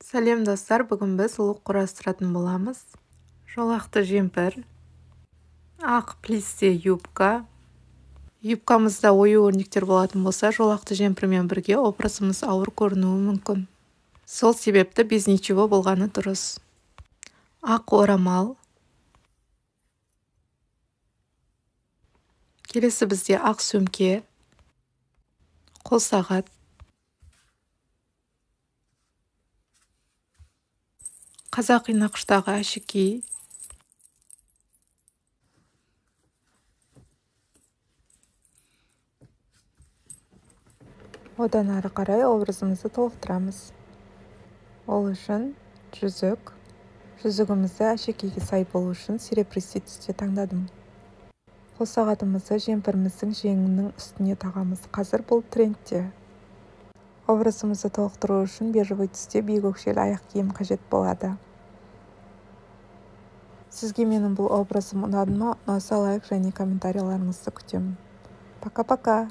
Сәлем достар, бүгін біз лук құрастыратын боламыз. Жолақты жемпір, ақ плисте юбка. Юбкамызда ою-өрнектер болатын болса, жолақты жемпірмен бірге образымыз ауыр көрінуі мүмкін. Сол себепті без ничего болғаны дұрыс. Ақ орамал. Келесі бізде ақ сөмке, қол сағат, қазақи нақыштағы әшекей, одан ары қарай образымызды толықтырамыз. Ол үшін жүзігімізді әшекейге сай болу үшін серебристый түсте таңдадым. Қол сағатымызды жемпіріміздің жеңінің үстіне тағамыз. Қазір бұл трендте. Образымызды толықтыру үшін бежевый түсте биік өкшелі аяқ киім қажет болады. Сізге менің бұл образым ұнады ма? Ұнаса лайк және комментарийлеріңізді күтемін. Пока-пока!